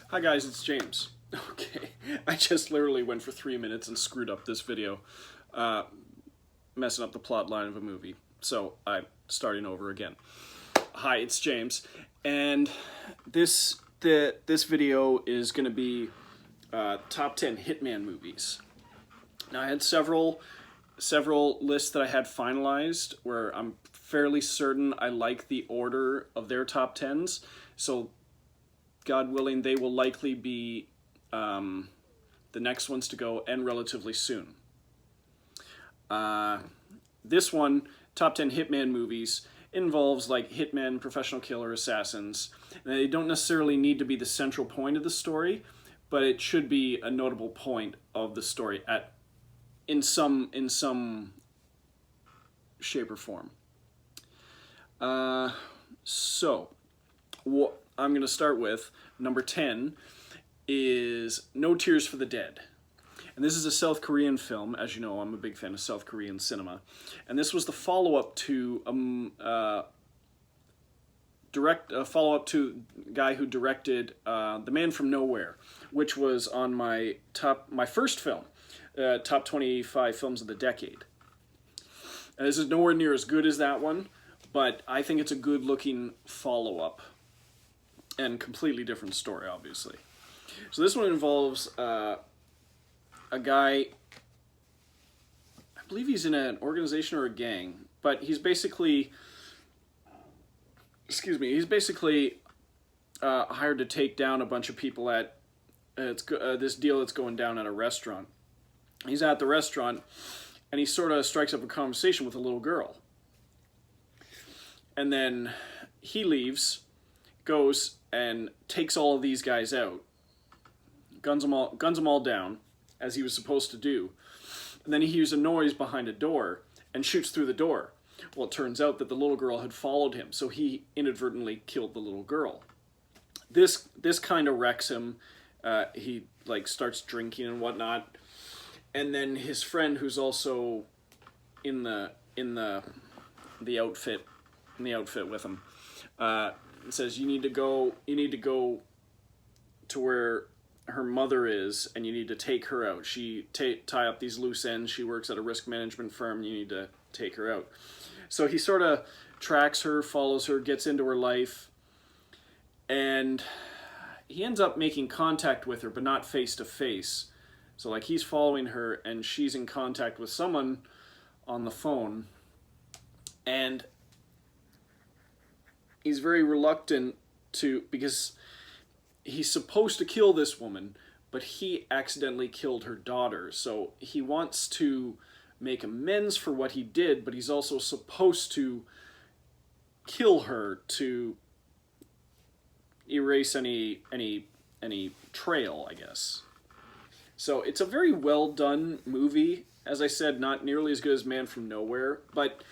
Hi guys, it's James. Okay, I just literally went for 3 minutes and screwed up this video, uh, messing up the plot line of a movie. So I'm starting over again. Hi, it's James, and this video is going to be top 10 Hitman movies. Now I had several lists that I had finalized where I'm fairly certain I like the order of their top tens. So God willing, they will likely be the next ones to go and relatively soon. This one, top 10 Hitman movies, involves like hitmen, professional killer, assassins. And they don't necessarily need to be the central point of the story, but it should be a notable point of the story in some shape or form. So, what I'm going to start with, number 10, is No Tears for the Dead. And this is a South Korean film. As you know, I'm a big fan of South Korean cinema. And this was the follow-up to a guy who directed The Man from Nowhere, which was on my first film, top 25 films of the decade. And this is nowhere near as good as that one, but I think it's a good-looking follow-up. And completely different story, obviously. So this one involves a guy, I believe he's in an organization or a gang, but he's basically, hired to take down a bunch of people at this deal that's going down at a restaurant. He's at the restaurant, and he sort of strikes up a conversation with a little girl. And then he leaves, goes and takes all of these guys out, guns them all down, as he was supposed to do. And then he hears a noise behind a door and shoots through the door. Well, it turns out that the little girl had followed him, so he inadvertently killed the little girl. This kind of wrecks him. He starts drinking and whatnot. And then his friend, who's also in the outfit with him, says, you need to go to where her mother is, and you need to take her out. She tie up these loose ends. She works at a risk management firm. You need to take her out. So he sort of tracks her, follows her, gets into her life, and he ends up making contact with her, but not face to face. So he's following her, and she's in contact with someone on the phone, and he's very reluctant because he's supposed to kill this woman, but he accidentally killed her daughter. So he wants to make amends for what he did, but he's also supposed to kill her to erase any trail, I guess. So it's a very well done movie. As I said, not nearly as good as Man from Nowhere, but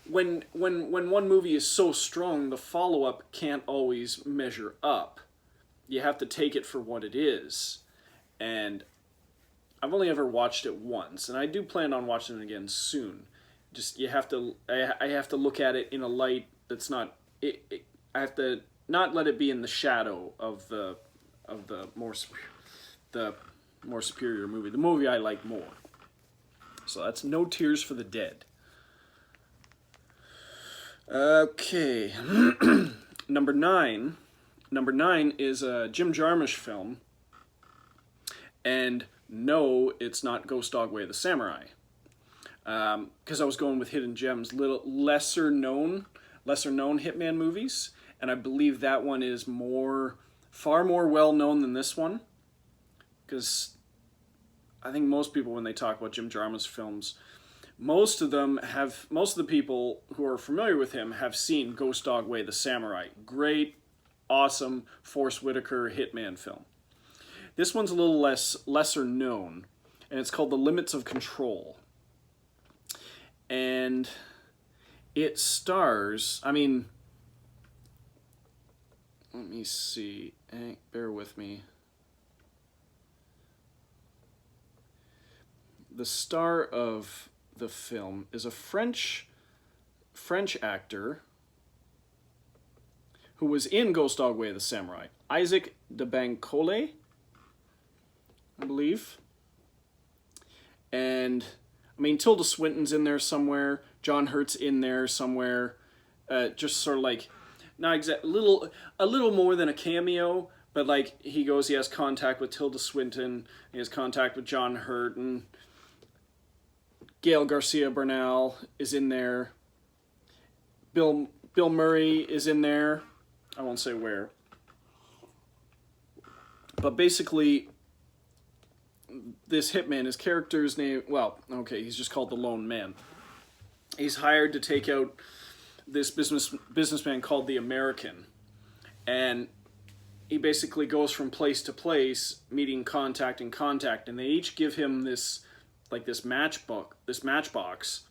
when one movie is so strong, the follow-up can't always measure up. You have to take it for what it is. And I've only ever watched it once, and I do plan on watching it again soon. Just I have to look at it in a light that's not. I have to not let it be in the shadow of the more superior movie, the movie I like more. So that's No Tears for the Dead. Okay, number nine. Number 9 is a Jim Jarmusch film, and no, it's not Ghost Dog Way of the Samurai, because I was going with hidden gems, little lesser known Hitman movies, and I believe that one is far more well known than this one, because I think most people, when they talk about Jim Jarmusch films, most of the people who are familiar with him have seen Ghost Dog Way of the Samurai. Great, awesome Forrest Whitaker Hitman film. This one's a little lesser known, and it's called The Limits of Control. And it stars, let me see, bear with me. The star of the film is a French actor who was in Ghost Dog Way of the Samurai. Isaac de Bancole, I believe. And, I mean, Tilda Swinton's in there somewhere. John Hurt's in there somewhere. Just sort of like, not exact, a little more than a cameo, but like he has contact with Tilda Swinton, he has contact with John Hurt, and Gael Garcia Bernal is in there. Bill Murray is in there. I won't say where. But basically, this hitman, his character's name, well, okay, he's just called the Lone Man. He's hired to take out this businessman called the American. And he basically goes from place to place, meeting contact and contact, and they each give him this matchbox,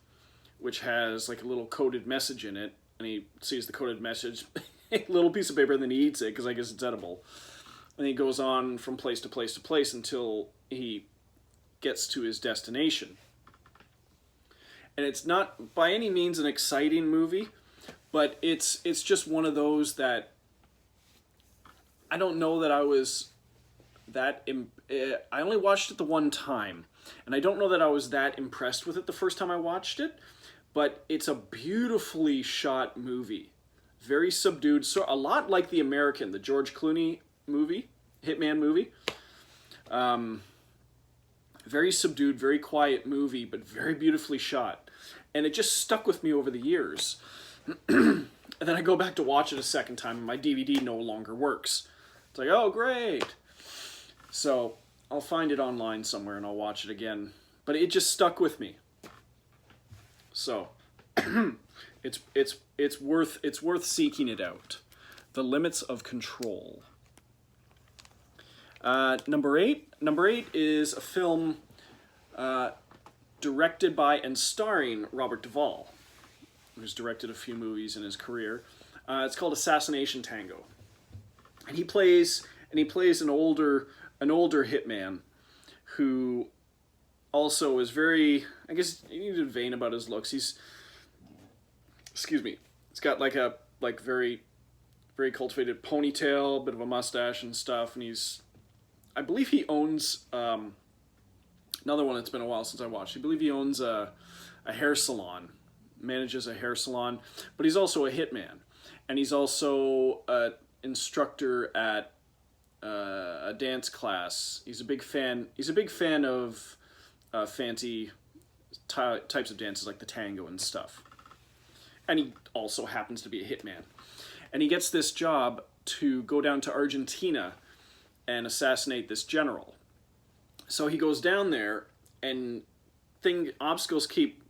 which has like a little coded message in it, and he sees the coded message, a little piece of paper, and then he eats it, because I guess it's edible. And he goes on from place to place to place until he gets to his destination. And it's not by any means an exciting movie, but it's just one of those that I don't know that I was that... I only watched it the one time, and I don't know that I was that impressed with it the first time I watched it, but it's a beautifully shot movie. Very subdued, so a lot like The American, the George Clooney movie, Hitman movie. Very subdued, very quiet movie, but very beautifully shot. And it just stuck with me over the years. And then I go back to watch it a second time, and my DVD no longer works. It's like, oh, great. So I'll find it online somewhere, and I'll watch it again. But it just stuck with me. So it's worth seeking it out. The Limits of Control. Number eight is a film directed by and starring Robert Duvall, who's directed a few movies in his career. It's called Assassination Tango, and he plays an older hitman who also is very, I guess, he's vain about his looks. He's got like a very very cultivated ponytail, bit of a mustache and stuff, and I believe he owns another one that's been a while since I watched. I believe he owns a hair salon, manages a hair salon, but he's also a hitman, and he's also an instructor at a dance class. He's a big fan of fancy types of dances like the tango and stuff. And he also happens to be a hitman. And he gets this job to go down to Argentina and assassinate this general. So he goes down there, and obstacles keep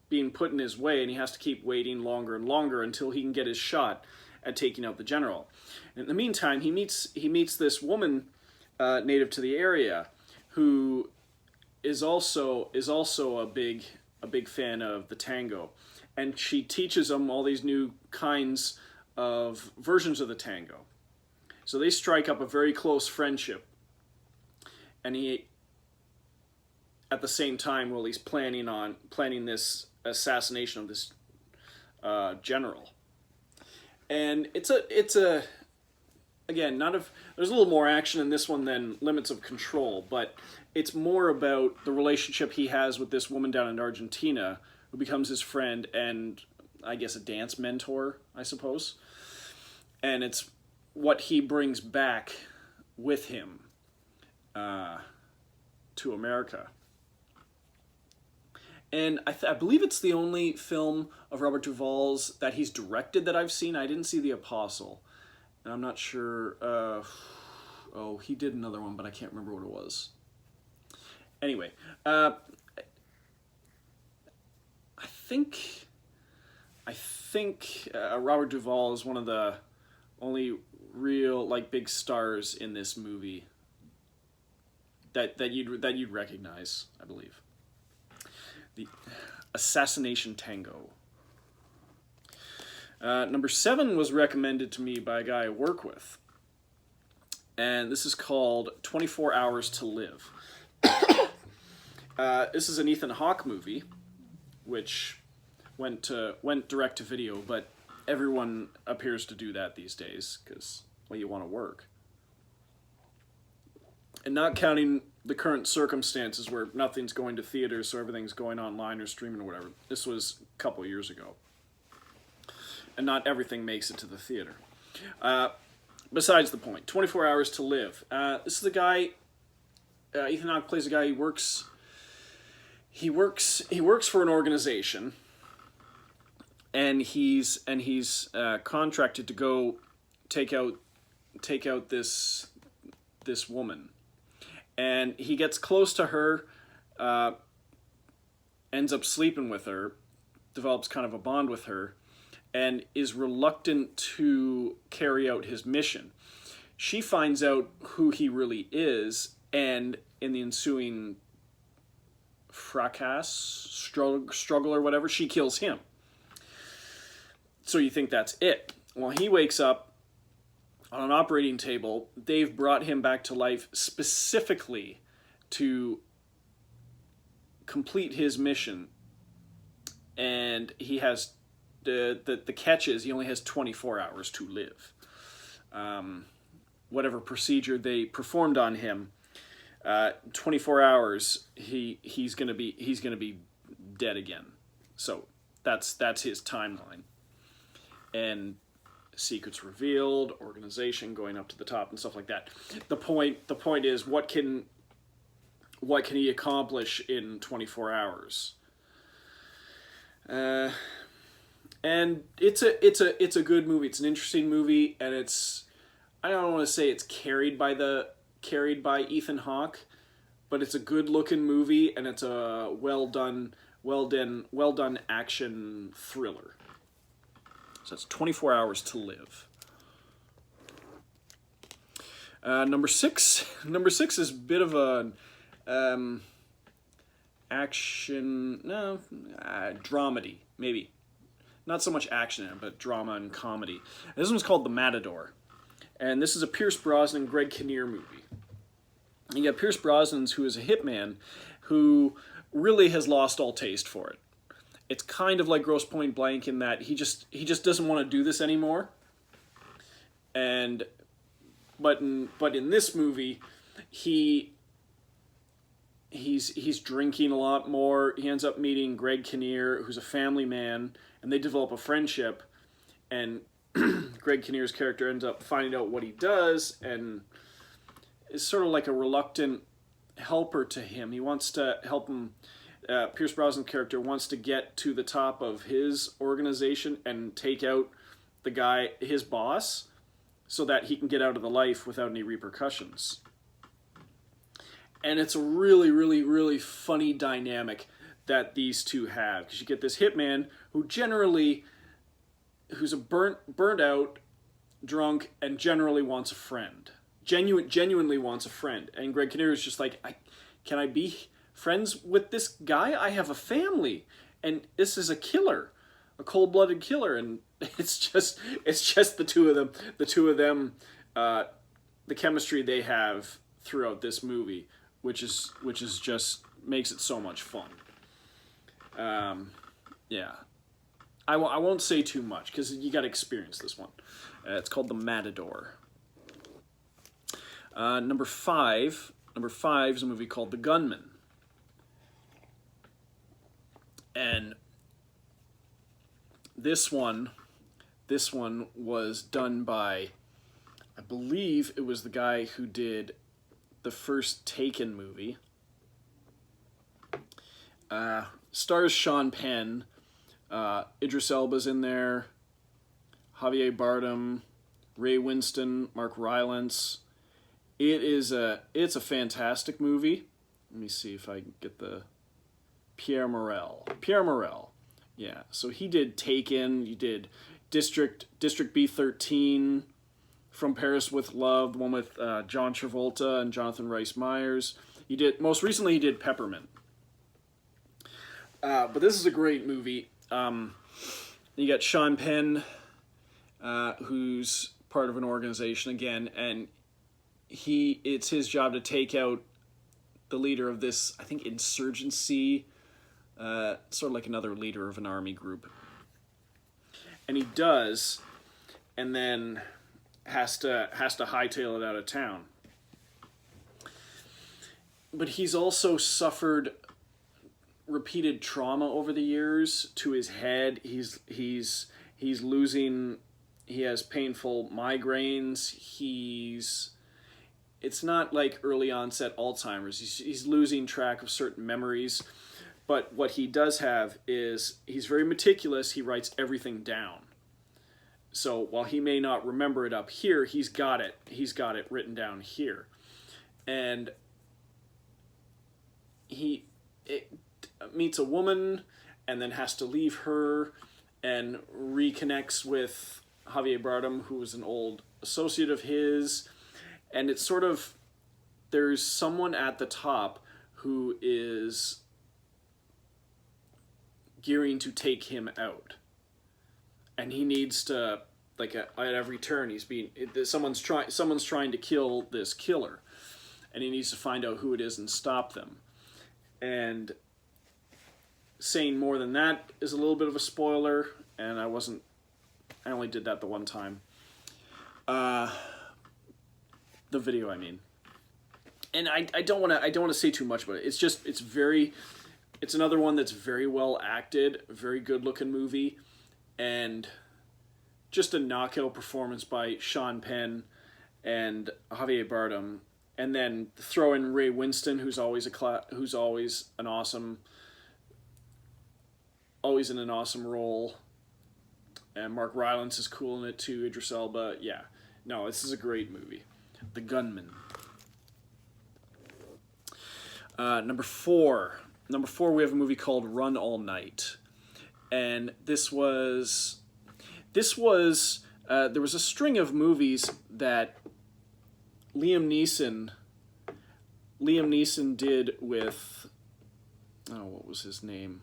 being put in his way, and he has to keep waiting longer and longer until he can get his shot at taking out the general. In the meantime, he meets this woman native to the area who is also a big fan of the tango, and she teaches him all these new kinds of versions of the tango. So they strike up a very close friendship, and he, at the same time, while he's planning this assassination of this general. And it's a again, there's a little more action in this one than Limits of Control, but it's more about the relationship he has with this woman down in Argentina who becomes his friend and, I guess, a dance mentor, I suppose. And it's what he brings back with him to America. And I believe it's the only film of Robert Duvall's that he's directed that I've seen. I didn't see The Apostle. And I'm not sure... he did another one, but I can't remember what it was. Anyway, I think Robert Duvall is one of the only real big stars in this movie that you'd recognize, I believe. The Assassination Tango. Number 7 was recommended to me by a guy I work with, and this is called 24 Hours to Live. This is an Ethan Hawke movie, which went direct to video, but everyone appears to do that these days because, well, you want to work. And not counting the current circumstances where nothing's going to theaters, so everything's going online or streaming or whatever. This was a couple years ago. And not everything makes it to the theater. Besides the point, 24 Hours to Live. This is the guy, Ethan Hawke plays a guy who works... He works for an organization, and he's contracted to go take out this woman, and he gets close to her, ends up sleeping with her, develops kind of a bond with her, and is reluctant to carry out his mission. She finds out who he really is, and in the ensuing struggle or whatever, she kills him. So you think that's it. Well, he wakes up on an operating table. They've brought him back to life specifically to complete his mission. And he has, the catch is he only has 24 hours to live. Whatever procedure they performed on him, 24 hours, he's gonna be dead again. So that's his timeline. And secrets revealed, organization going up to the top and stuff like that. The point is, what can he accomplish in 24 hours? And it's a good movie. It's an interesting movie, and I don't want to say it's carried by Ethan Hawke, but it's a good looking movie, and it's a well done action thriller. So it's 24 Hours to Live. Number six is a bit of a dramedy, maybe. Not so much action in it, but drama and comedy. This one's called The Matador. And this is a Pierce Brosnan, Greg Kinnear movie. You got Pierce Brosnan, who is a hitman, who really has lost all taste for it. It's kind of like Grosse Pointe Blank in that he just doesn't want to do this anymore. But in this movie, he's drinking a lot more. He ends up meeting Greg Kinnear, who's a family man, and they develop a friendship. And Greg Kinnear's character ends up finding out what he does, and is sort of like a reluctant helper to him. He wants to help him. Pierce Brosnan's character wants to get to the top of his organization and take out the guy, his boss, so that he can get out of the life without any repercussions. And it's a really, really, really funny dynamic that these two have. Because you get this hitman who's a burnt out, drunk, and generally wants a friend. Genuinely wants a friend. And Greg Kinnear is just like, can I be friends with this guy? I have a family, and this is a killer, a cold-blooded killer, and it's just the two of them, the chemistry they have throughout this movie, which is just makes it so much fun. Yeah, I won't say too much because you got to experience this one. It's called The Matador. Number five is a movie called The Gunman. And this one was done by, I believe it was the guy who did the first Taken movie. Stars Sean Penn, Idris Elba's in there, Javier Bardem, Ray Winston, Mark Rylance. It's a fantastic movie. Let me see if I can get the Pierre Morel. Yeah, so he did Taken, you did District B13, From Paris with Love, the one with John Travolta and Jonathan Rhys Meyers. Most recently he did Peppermint. But this is a great movie. You got Sean Penn, who's part of an organization again, and it's his job to take out the leader of this, I think, insurgency, sort of like another leader of an army group. and he does, and then has to hightail it out of town. But he's also suffered repeated trauma over the years to his head. He's losing. He has painful migraines. It's not like early onset Alzheimer's. He's losing track of certain memories. But what he does have is he's very meticulous. He writes everything down. So while he may not remember it up here, he's got it. He's got it written down here. And he meets a woman and then has to leave her and reconnects with Javier Bardem, who was an old associate of his. And it's sort of, there's someone at the top who is gearing to take him out. And he needs to, like, at every turn, someone's trying to kill this killer. And he needs to find out who it is and stop them. And saying more than that is a little bit of a spoiler, and I only did that the one time. The video, I mean. And I don't want to say too much about it. It's another one that's very well acted, very good looking movie, and just a knockout performance by Sean Penn and Javier Bardem. And then throw in Ray Winston, who's always an awesome, always in an awesome role. And Mark Rylance is cool in it too. Idris Elba, yeah. No, this is a great movie. The Gunman. Number four, we have a movie called Run All Night, and there was a string of movies that Liam Neeson did with, what was his name?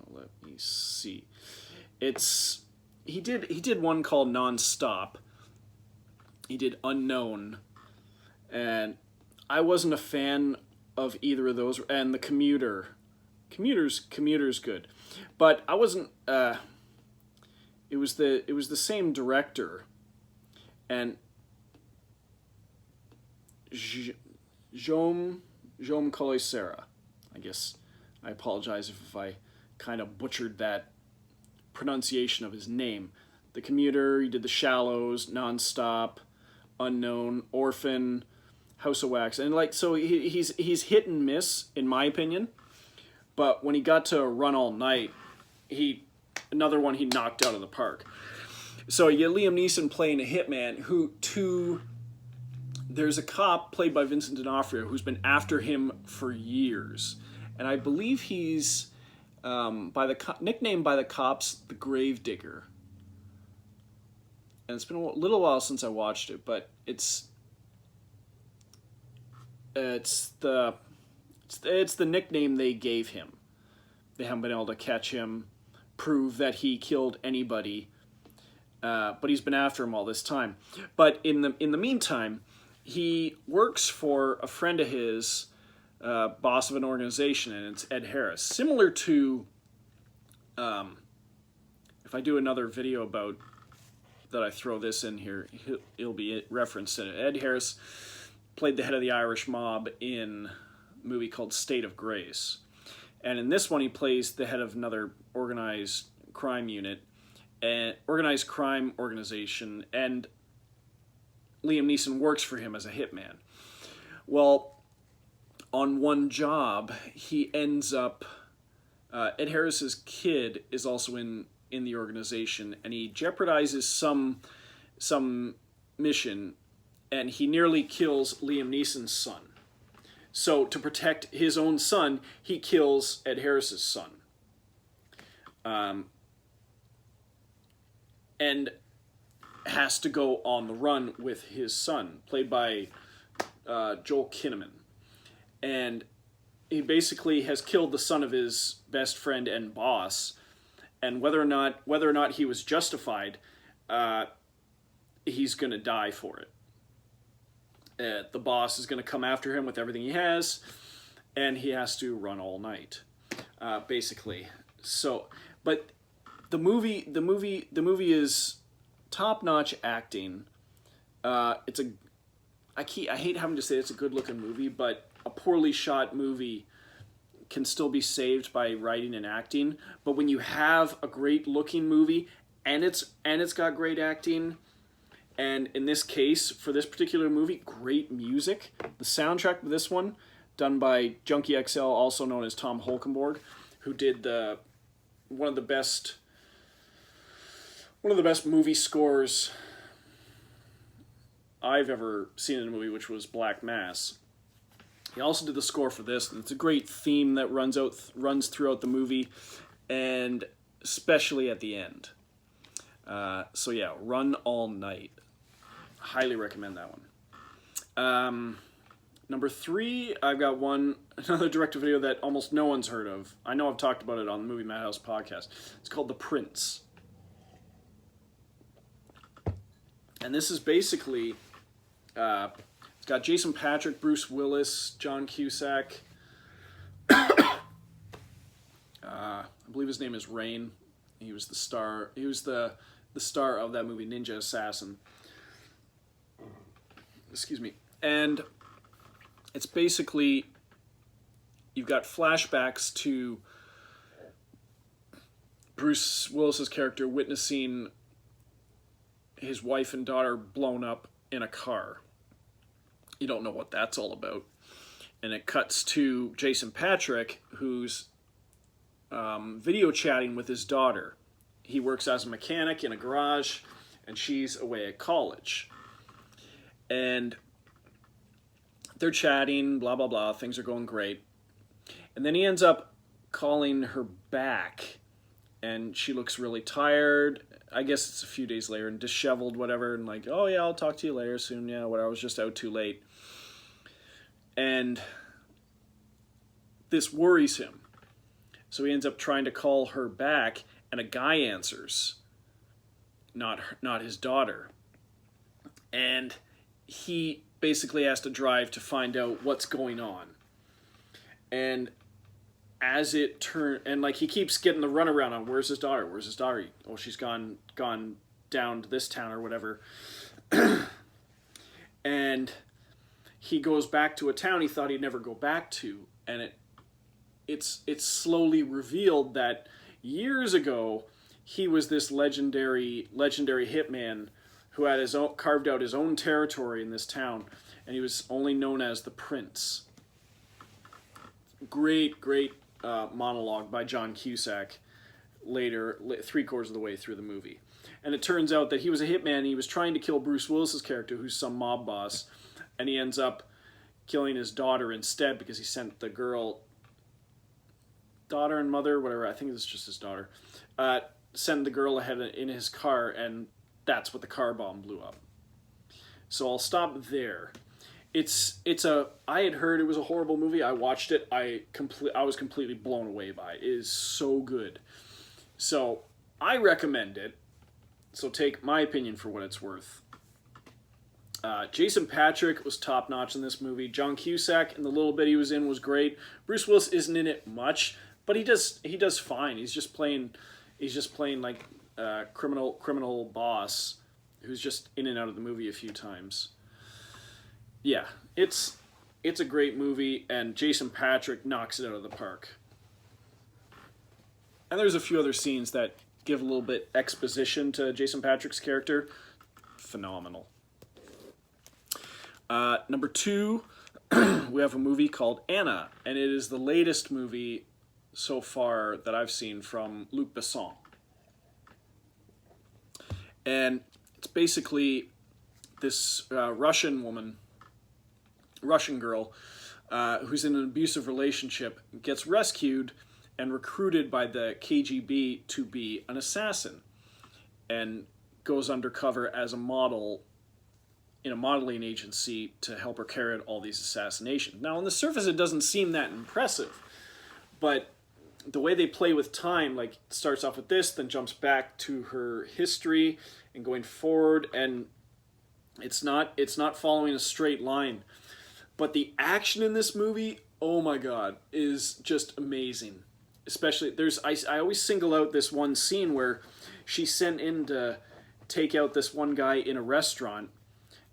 Let me see. He did one called Non-Stop. He did Unknown, and I wasn't a fan of either of those. And The Commuter. Commuter's good, but I wasn't. It was the same director, and Jaume Collet-Serra. I guess I apologize if I kind of butchered that pronunciation of his name. The Commuter. He did The Shallows, Non-Stop, Unknown, Orphan, House of Wax, and he's hit and miss in my opinion. But when he got to Run All Night, another one he knocked out of the park. So you get Liam Neeson playing a hitman there's a cop played by Vincent D'Onofrio who's been after him for years. And I believe he's nicknamed by the cops the Gravedigger. And it's been a little while since I watched it, but it's the nickname they gave him. They haven't been able to catch him, prove that he killed anybody, but he's been after him all this time. But in the meantime, he works for a friend of his, boss of an organization, and it's Ed Harris. Similar to, if I do another video about that, I throw this in here, he'll be referenced in it. Ed Harris played the head of the Irish mob in a movie called State of Grace. And in this one, he plays the head of another organized crime organization, and Liam Neeson works for him as a hitman. Well, on one job, he ends up, Ed Harris's kid is also in the organization, and he jeopardizes some mission, and he nearly kills Liam Neeson's son. So to protect his own son, he kills Ed Harris's son. And has to go on the run with his son, played by Joel Kinnaman. And he basically has killed the son of his best friend and boss. And whether or not he was justified, he's going to die for it. The boss is going to come after him with everything he has, and he has to run all night, basically. So, but the movie is top-notch acting. I hate having to say it's a good-looking movie, but a poorly shot movie can still be saved by writing and acting. But when you have a great-looking movie and it's got great acting, and in this case, for this particular movie, great music. The soundtrack of this one, done by Junkie XL, also known as Tom Holkenborg, who did one of the best movie scores I've ever seen in a movie, which was Black Mass. He also did the score for this, and it's a great theme that runs throughout the movie, and especially at the end. So yeah, Run All Night. Highly recommend that one. Number 3, I've got another direct-to-video that almost no one's heard of. I know I've talked about it on the Movie Madhouse podcast. It's called The Prince. And this is basically, it's got Jason Patric, Bruce Willis, John Cusack. I believe his name is Rain. He was the star. He was the star of that movie, Ninja Assassin. Excuse me. And it's basically, you've got flashbacks to Bruce Willis's character witnessing his wife and daughter blown up in a car. You don't know what that's all about. And it cuts to Jason Patric, who's video chatting with his daughter. He works as a mechanic in a garage, and she's away at college. And they're chatting, blah, blah, blah. Things are going great. And then he ends up calling her back, and she looks really tired. I guess it's a few days later, and disheveled, whatever, and like, oh yeah, I'll talk to you later soon, yeah, whatever, I was just out too late. And this worries him. So he ends up trying to call her back, and a guy answers, not his daughter. And he basically has to drive to find out what's going on. And as it turns, and like he keeps getting the runaround on where's his daughter? Where's his daughter? Oh, she's gone down to this town or whatever. And he goes back to a town he thought he'd never go back to, and it's slowly revealed that years ago he was this legendary hitman who had carved out his own territory in this town, and he was only known as the Prince. Great monologue by John Cusack later, 3/4 of the way through the movie. And it turns out that he was a hitman, and he was trying to kill Bruce Willis's character, who's some mob boss, and he ends up killing his daughter instead because he sent the girl, daughter and mother, whatever, I think it's just his daughter, send the girl ahead in his car, and that's what the car bomb blew up. So I'll stop there. I had heard it was a horrible movie. I watched it. I was completely blown away by it. It is so good. So I recommend it. So take my opinion for what it's worth. Jason Patric was top notch in this movie. John Cusack, in the little bit he was in, was great. Bruce Willis isn't in it much, but he does fine. He's just playing like a criminal boss who's just in and out of the movie a few times. Yeah, it's a great movie, and Jason Patric knocks it out of the park. And there's a few other scenes that give a little bit exposition to Jason Patric's character. Phenomenal. Number 2, we have a movie called Anna, and it is the latest movie so far that I've seen from Luc Besson. And it's basically this Russian girl who's in an abusive relationship, gets rescued and recruited by the KGB to be an assassin, and goes undercover as a model in a modeling agency to help her carry out all these assassinations. Now, on the surface, it doesn't seem that impressive, but the way they play with time, like, it starts off with this, then jumps back to her history and going forward, and It's not following a straight line. But the action in this movie, oh my god, is just amazing. Especially I always single out this one scene where she's sent in to take out this one guy in a restaurant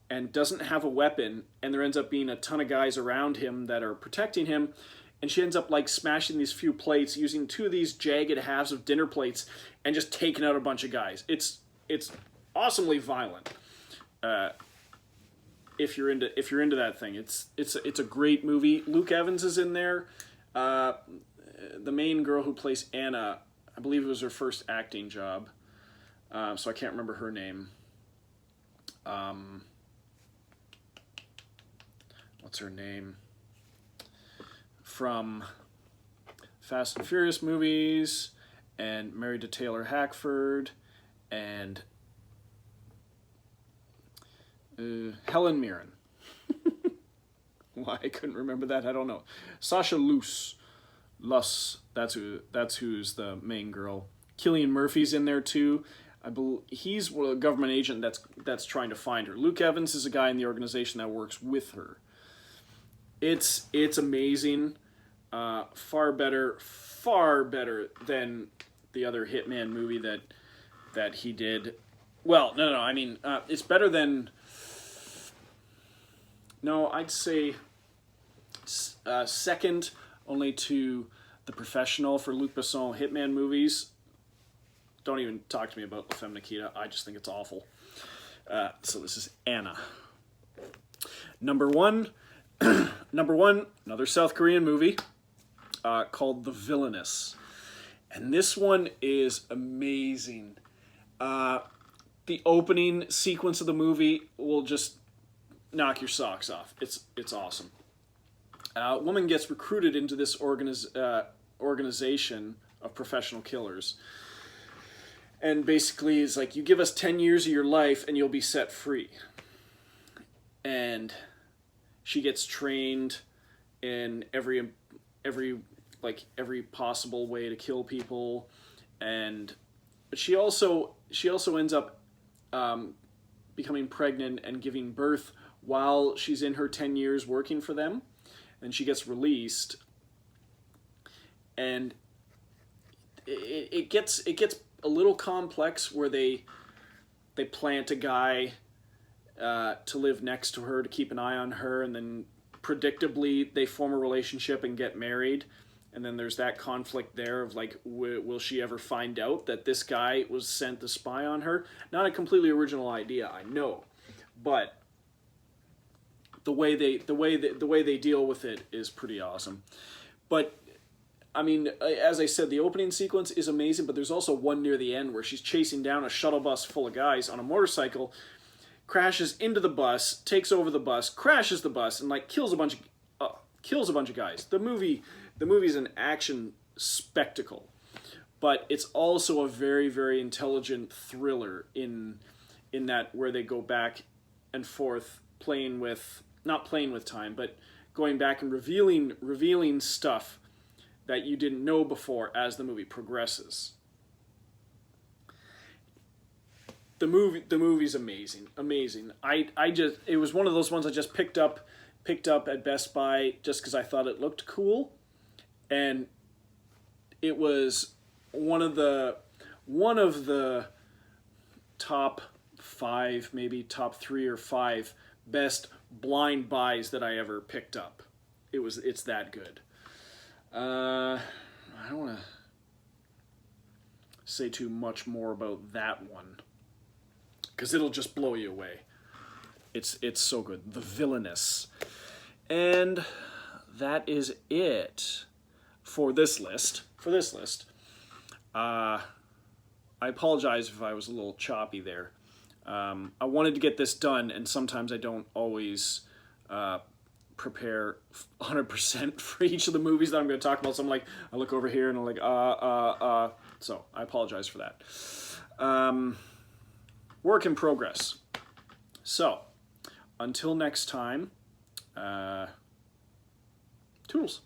and doesn't have a weapon, and there ends up being a ton of guys around him that are protecting him, and she ends up like smashing these few plates using two of these jagged halves of dinner plates and just taking out a bunch of guys. It's awesomely violent. If you're into that thing, it's a great movie. Luke Evans is in there. The main girl who plays Anna, I believe it was her first acting job, so I can't remember her name. What's her name? From Fast and Furious movies, and Married to Taylor Hackford, and Helen Mirren. Why I couldn't remember that, I don't know. Sasha Luss, that's who's the main girl. Cillian Murphy's in there too. I believe he's a government agent that's trying to find her. Luke Evans is a guy in the organization that works with her. It's amazing. Far better than the other Hitman movie that he did. Well, no. I mean, it's better than. No, I'd say second only to The Professional for Luc Besson Hitman movies. Don't even talk to me about La Femme Nikita. I just think it's awful. So this is Anna. Number one, another South Korean movie called The Villainess. And this one is amazing. The opening sequence of the movie will just knock your socks off. It's awesome. A woman gets recruited into this organization of professional killers. And basically is like, you give us 10 years of your life and you'll be set free. And she gets trained in every possible way to kill people, but she also ends up becoming pregnant and giving birth while she's in her 10 years working for them, and she gets released, and it gets a little complex where they plant a guy to live next to her to keep an eye on her, and then predictably they form a relationship and get married, and then there's that conflict there of like, will she ever find out that this guy was sent to spy on her? Not a completely original idea, I know, but the way they deal with it is pretty awesome. But I mean, as I said, the opening sequence is amazing, but there's also one near the end where she's chasing down a shuttle bus full of guys on a motorcycle, crashes into the bus, takes over the bus, crashes the bus, and like kills a bunch of guys. The movie's an action spectacle, but it's also a very, very intelligent thriller in that where they go back and forth not playing with time, but going back and revealing stuff that you didn't know before as the movie progresses. The movie's amazing. It was one of those ones I just picked up at Best Buy just because I thought it looked cool, and it was one of the top 5, maybe top 3 or 5 best blind buys that I ever picked up. It's that good. I don't want to say too much more about that one, because it'll just blow you away. It's so good. The Villainess. And that is it for this list. I apologize if I was a little choppy there. I wanted to get this done, and sometimes I don't always prepare 100% for each of the movies that I'm going to talk about. So I look over here and I'm like, so I apologize for that. Work in progress. So, until next time, toodles.